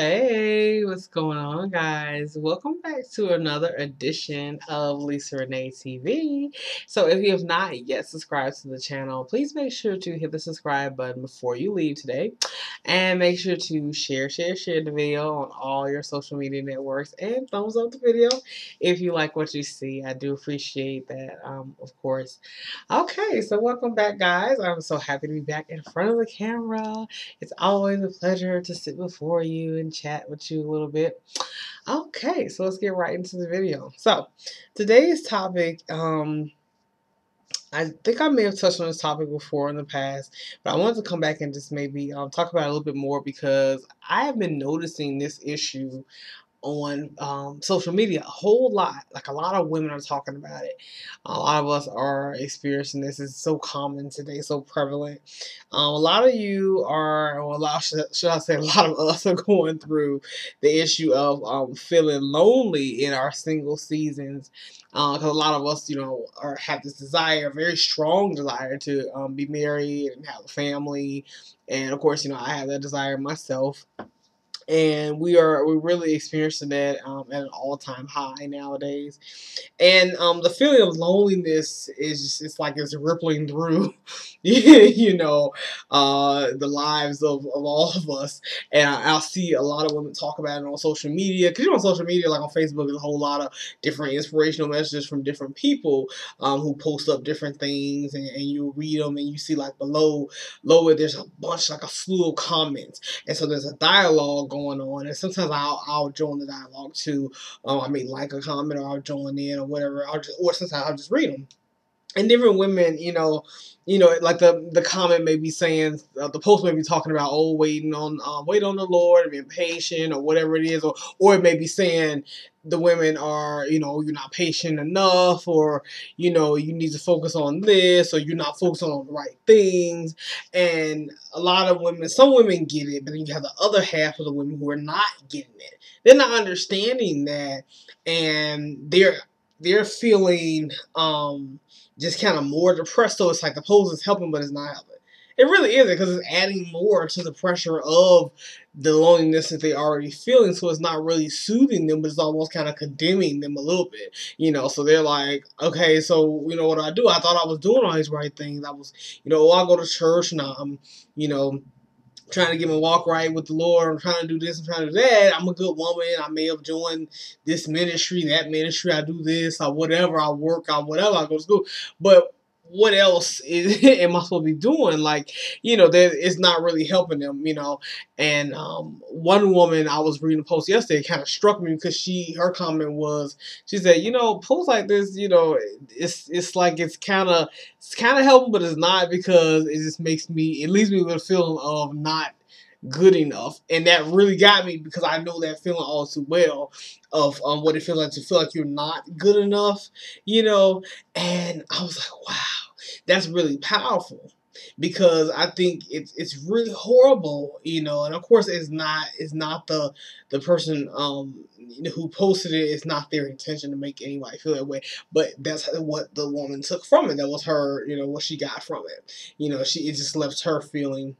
Hey, what's going on, guys? Welcome back to another edition of Lisa Renee TV. So, if you have not yet subscribed to the channel, please make sure to hit the subscribe button before you leave today. And make sure to share the video on all your social media networks and thumbs up the video if you like what you see. I do appreciate that, of course. Okay, so welcome back, guys. I'm so happy to be back in front of the camera. It's always a pleasure to sit before you and chat with you a little bit. Okay, so let's get right into the video. So, today's topic, I think I may have touched on this topic before in the past, but I wanted to come back and just maybe talk about it a little bit more because I have been noticing this issue on social media a whole lot. Like a lot of women are talking about it. A lot of us are experiencing this. It's so common today, so prevalent. A lot of you are, or a lot, should I say, a lot of us are going through the issue of feeling lonely in our single seasons. Because a lot of us, have this desire, a very strong desire to be married and have a family. And of course, I have that desire myself. And we're really experiencing that at an all-time high nowadays. And the feeling of loneliness is just, it's like it's rippling through the lives of all of us. And I'll see a lot of women talk about it on social media, because on social media, like on Facebook, there's a whole lot of different inspirational messages from different people who post up different things, and you read them, and you see like below it there's a bunch, like a slew of comments, and so there's a dialogue going on, and sometimes I'll join the dialogue too. I may like a comment, or I'll join in, or whatever. Or sometimes I'll just read them. And different women, like the comment may be saying, the post may be talking about, wait on the Lord, and being patient, or whatever it is, or it may be saying the women are, you're not patient enough, or you need to focus on this, or you're not focusing on the right things. And a lot of women, some women get it, but then you have the other half of the women who are not getting it. They're not understanding that, and they're feeling just kind of more depressed. So it's like the pose is helping, but it's not helping. It really isn't, because it's adding more to the pressure of the loneliness that they're already feeling. So it's not really soothing them, but it's almost kind of condemning them a little bit. So they're like, okay, so what do I do? I thought I was doing all these right things. I was, I go to church, and I'm, trying to get my walk right with the Lord. I'm trying to do this, I'm trying to do that. I'm a good woman. I may have joined this ministry, that ministry. I do this, or whatever. I work, or whatever. I go to school. But what else am I supposed to be doing? Like, it's not really helping them, And one woman, I was reading a post yesterday, kind of struck me, because her comment was, she said, posts like this, it's like it's kind of helping, but it's not, because it just it leaves me with a feeling of not good enough. And that really got me, because I know that feeling all too well of what it feels like to feel like you're not good enough, and I was like, wow, that's really powerful, because I think it's really horrible, and of course it's not the person who posted it. It's not their intention to make anybody feel that way, but that's what the woman took from it. That was her, what she got from it. It just left her feeling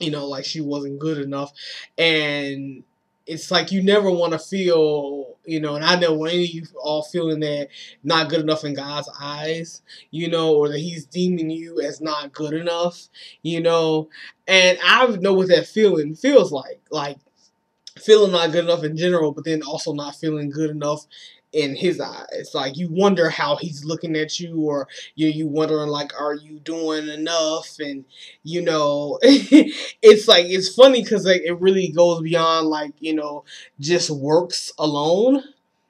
like she wasn't good enough. And it's like you never want to feel, and I never want any of you all feeling that not good enough in God's eyes, or that He's deeming you as not good enough, and I know what that feeling feels like feeling not good enough in general, but then also not feeling good enough in His eyes. Like, you wonder how He's looking at you, or you wondering, like, are you doing enough? And it's like, it's funny, because like it really goes beyond, like, just works alone.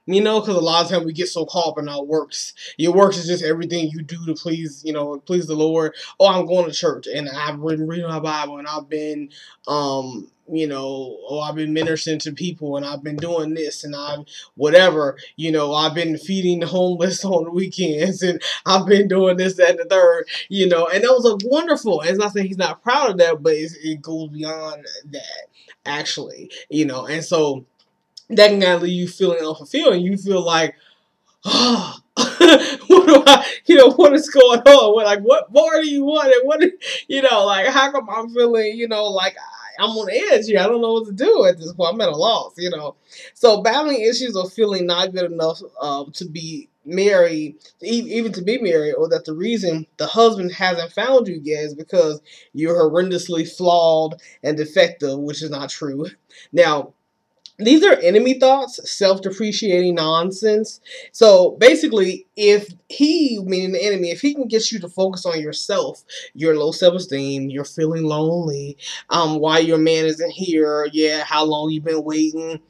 Because a lot of times we get so caught up in our works. Your works is just everything you do to please the Lord. Oh, I'm going to church, and I've been reading my Bible, and I've been, I've been ministering to people, and I've been doing this, and I've whatever, I've been feeding the homeless on the weekends, and I've been doing this, that, and the third, and that was a wonderful. And it's not saying He's not proud of that, but it goes beyond that, actually, and so that can kind of leave you feeling unfulfilled, and you feel like, oh, what do what is going on? What more do you want? And like, how come I'm feeling, like I'm on edge here. I don't know what to do at this point. I'm at a loss, So battling issues of feeling not good enough to be married, even to be married, or that the reason the husband hasn't found you yet is because you're horrendously flawed and defective, which is not true. Now, these are enemy thoughts, self-depreciating nonsense. So basically, if he, meaning the enemy, if he can get you to focus on yourself, your low self-esteem, you're feeling lonely, why your man isn't here, yeah, how long you've been waiting,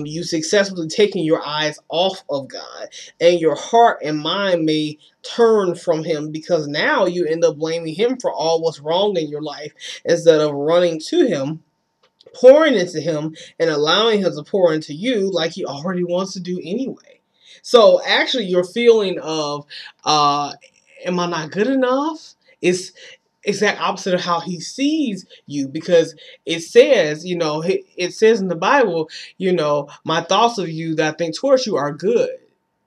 you successfully taking your eyes off of God, and your heart and mind may turn from him because now you end up blaming him for all what's wrong in your life instead of running to him, pouring into him, and allowing him to pour into you like he already wants to do anyway. So actually your feeling of am I not good enough is exact opposite of how he sees you, because it says, it says in the Bible, my thoughts of you that I think towards you are good.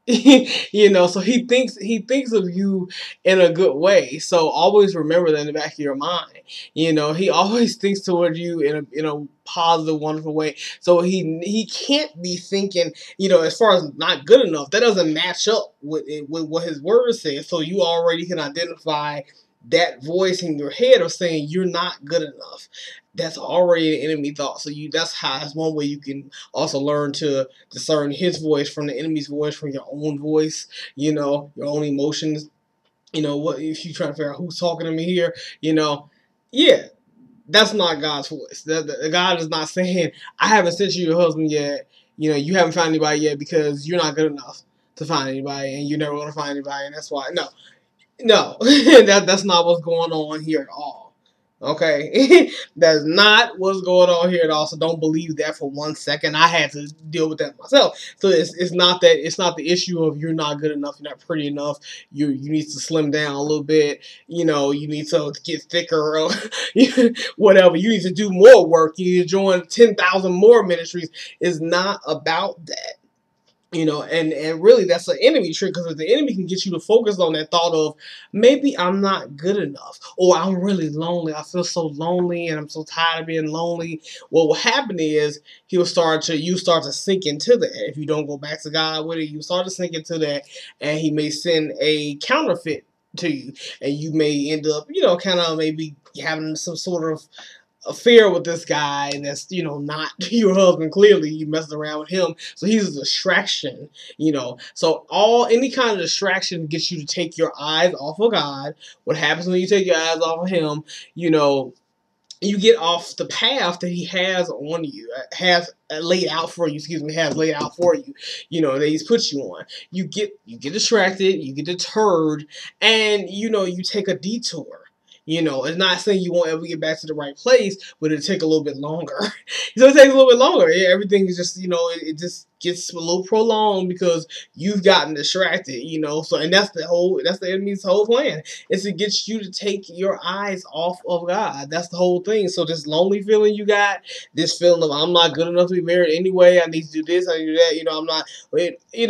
So he thinks of you in a good way. So always remember that in the back of your mind. He always thinks toward you in a positive, wonderful way. So he can't be thinking, as far as not good enough. That doesn't match up with what his word says. So you already can identify that voice in your head of saying you're not good enough. That's already an enemy thought. So that's one way you can also learn to discern his voice from the enemy's voice, from your own voice, your own emotions. What if you trying to figure out who's talking to me here? Yeah, that's not God's voice. God is not saying, I haven't sent you your husband yet. You haven't found anybody yet because you're not good enough to find anybody, and you're never going to find anybody, and that's why. No, that's not what's going on here at all. Okay, that's not what's going on here at all. So don't believe that for 1 second. I had to deal with that myself. So it's not the issue of you're not good enough, you're not pretty enough. You need to slim down a little bit. You need to get thicker or whatever. You need to do more work. You need to join 10,000 more ministries. It's not about that. And really that's an enemy trick, because if the enemy can get you to focus on that thought of maybe I'm not good enough, or I'm really lonely, I feel so lonely and I'm so tired of being lonely, what will happen is you start to sink into that. If you don't go back to God with it, you start to sink into that, and he may send a counterfeit to you, and you may end up kind of maybe having some sort of affair with this guy that's not your husband. Clearly you messing around with him, so he's a distraction. So any kind of distraction gets you to take your eyes off of God. What happens when you take your eyes off of him? You get off the path that he has on you, has laid out for you, that he's put you on. You get distracted, you get deterred, and you take a detour. It's not saying you won't ever get back to the right place, but it'll take a little bit longer. So it takes a little bit longer. Yeah, everything is just, it just gets a little prolonged because you've gotten distracted, So, and that's the enemy's whole plan, is to get you to take your eyes off of God. That's the whole thing. So this lonely feeling you got, this feeling of I'm not good enough to be married anyway, I need to do this, I need to do that, I'm not,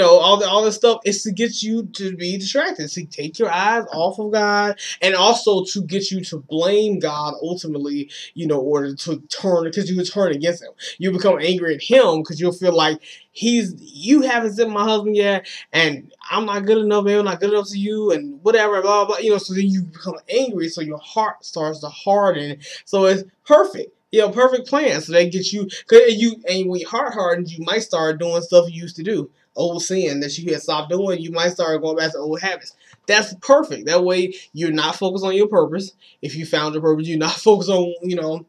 all this stuff is to get you to be distracted, to take your eyes off of God, and also to get you to blame God ultimately, or to turn, because you would turn against him. You become angry at him because you'll feel like you haven't sent my husband yet, and I'm not good enough, man, I'm not good enough to you, and whatever, blah, blah, so then you become angry, so your heart starts to harden. So it's perfect. Perfect plan. So they get you, and when your heart hardens, you might start doing stuff you used to do. Old sin that you had stopped doing, you might start going back to old habits. That's perfect. That way, you're not focused on your purpose. If you found your purpose, you're not focused on,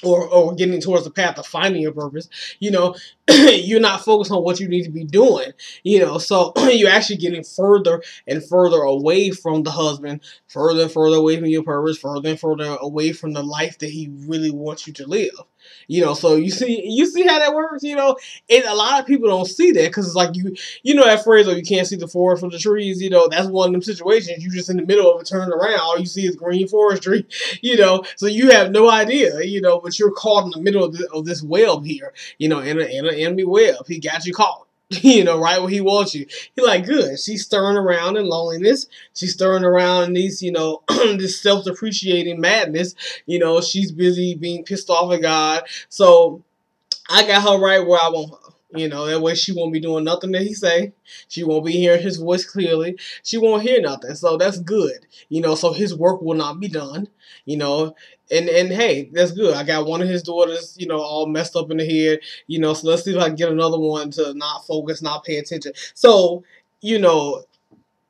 or getting towards the path of finding your purpose. You're not focused on what you need to be doing. So you're actually getting further and further away from the husband, further and further away from your purpose, further and further away from the life that he really wants you to live. So you see how that works. And a lot of people don't see that, because it's like that phrase, you can't see the forest from the trees. That's one of them situations. You just in the middle of it, turning around, all you see is green forestry. So you have no idea. But you're caught in the middle of this web here. In an enemy web, he got you caught. right where he wants you. He like, good. She's stirring around in loneliness. She's stirring around in these, this self-depreciating madness. She's busy being pissed off at God. So I got her right where I want her. That way she won't be doing nothing that he say. She won't be hearing his voice clearly. She won't hear nothing. So that's good. So his work will not be done. And hey, that's good. I got one of his daughters, all messed up in the head. So let's see if I can get another one to not focus, not pay attention. So,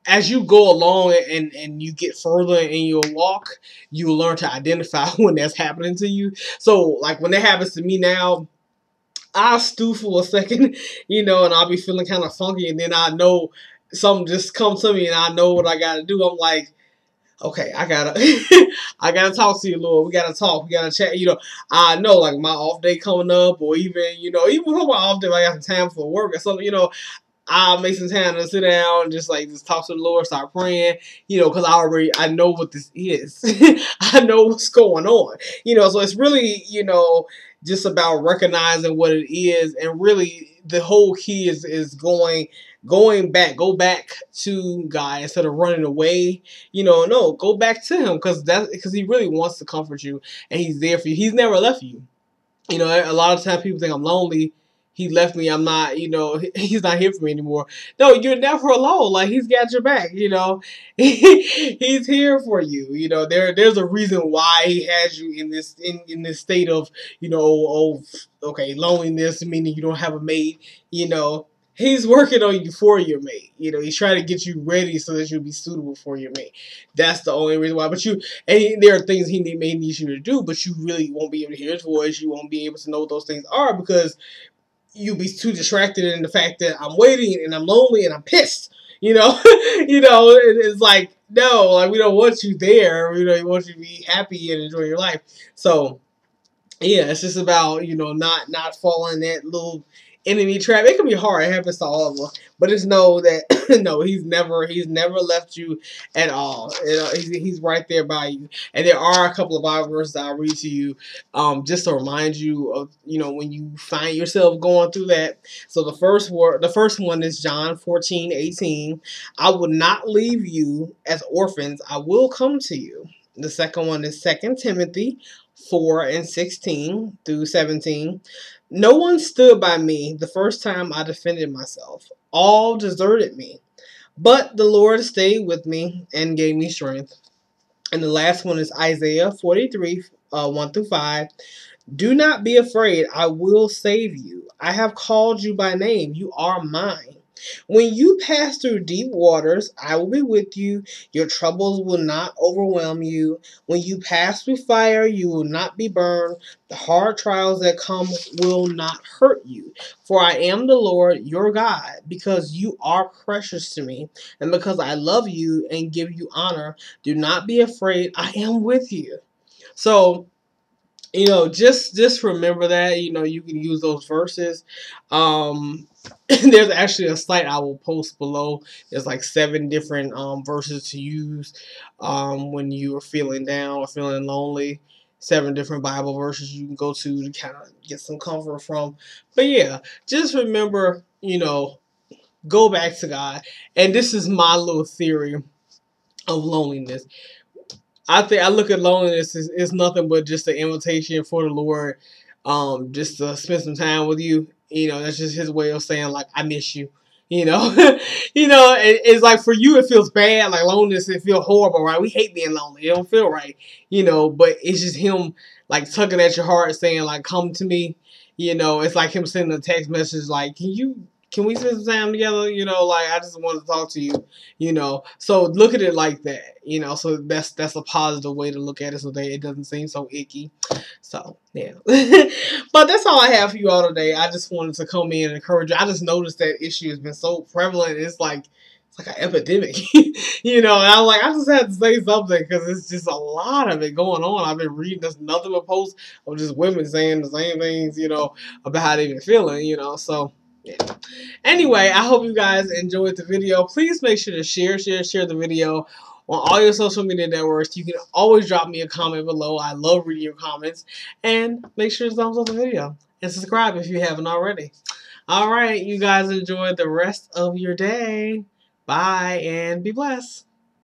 as you go along and you get further in your walk, you will learn to identify when that's happening to you. So, like, when that happens to me now, I'll stew for a second, and I'll be feeling kind of funky, and then I know something just comes to me, and I know what I gotta do. I'm like, okay, I gotta talk to you, Lord. We gotta talk. We gotta chat. I know, like, my off day coming up, or even, even before my off day, if I got some time for work or something, I'll make some time to sit down and just talk to the Lord, start praying, because I know what this is. I know what's going on. So it's really, just about recognizing what it is, and really the whole key is go back to God instead of running away. No, go back to him, because he really wants to comfort you, and he's there for you. He's never left you. A lot of times people think I'm lonely. He left me. I'm not, he's not here for me anymore. No, you're never alone. Like, he's got your back, he's here for you. There's a reason why he has you in this state of, okay, loneliness, meaning you don't have a mate, He's working on you for your mate. He's trying to get you ready so that you'll be suitable for your mate. That's the only reason why. But there are things he may need you to do, but you really won't be able to hear his voice. You won't be able to know what those things are, because you'll be too distracted in the fact that I'm waiting and I'm lonely and I'm pissed. It's like, no, like, we don't want you there. We want you to be happy and enjoy your life. So, yeah, it's just about, not falling in that little enemy trap. It can be hard. It happens to all of us. But just know that, no, he's never left you at all. He's right there by you. And there are a couple of Bible verses I'll read to you, just to remind you of, when you find yourself going through that. So the first one is John 14:18. I will not leave you as orphans. I will come to you. The second one is 2 Timothy 4:16 through 17. No one stood by me the first time I defended myself. All deserted me. But the Lord stayed with me and gave me strength. And the last one is Isaiah 43, 1 through 5. Do not be afraid. I will save you. I have called you by name. You are mine. When you pass through deep waters, I will be with you. Your troubles will not overwhelm you. When you pass through fire, you will not be burned. The hard trials that come will not hurt you. For I am the Lord, your God, because you are precious to me, and because I love you and give you honor. Do not be afraid. I am with you. So, just remember that, you can use those verses. There's actually a site I will post below. There's like 7 different verses to use when you are feeling down or feeling lonely. 7 different Bible verses you can go to kind of get some comfort from. But yeah, just remember, go back to God. And this is my little theory of loneliness. I look at loneliness as nothing but just an invitation for the Lord, just to spend some time with you. That's just his way of saying, like, I miss you. It's like, for you it feels bad, like loneliness, it feels horrible, right? We hate being lonely. It don't feel right, but it's just him, like, tugging at your heart, saying, like, come to me. It's like him sending a text message like, can we spend some time together? Like, I just want to talk to you, So look at it like that, So that's a positive way to look at it, so that it doesn't seem so icky. So, yeah. But that's all I have for you all today. I just wanted to come in and encourage you. I just noticed that issue has been so prevalent. It's like an epidemic, And I'm like, I just had to say something, because it's just a lot of it going on. I've been reading this nothing but posts of just women saying the same things, about how they've been feeling, So, yeah. Anyway, I hope you guys enjoyed the video. Please make sure to share the video on all your social media networks. You can always drop me a comment below. I love reading your comments. And make sure to thumbs up the video. And subscribe if you haven't already. All right, you guys enjoy the rest of your day. Bye and be blessed.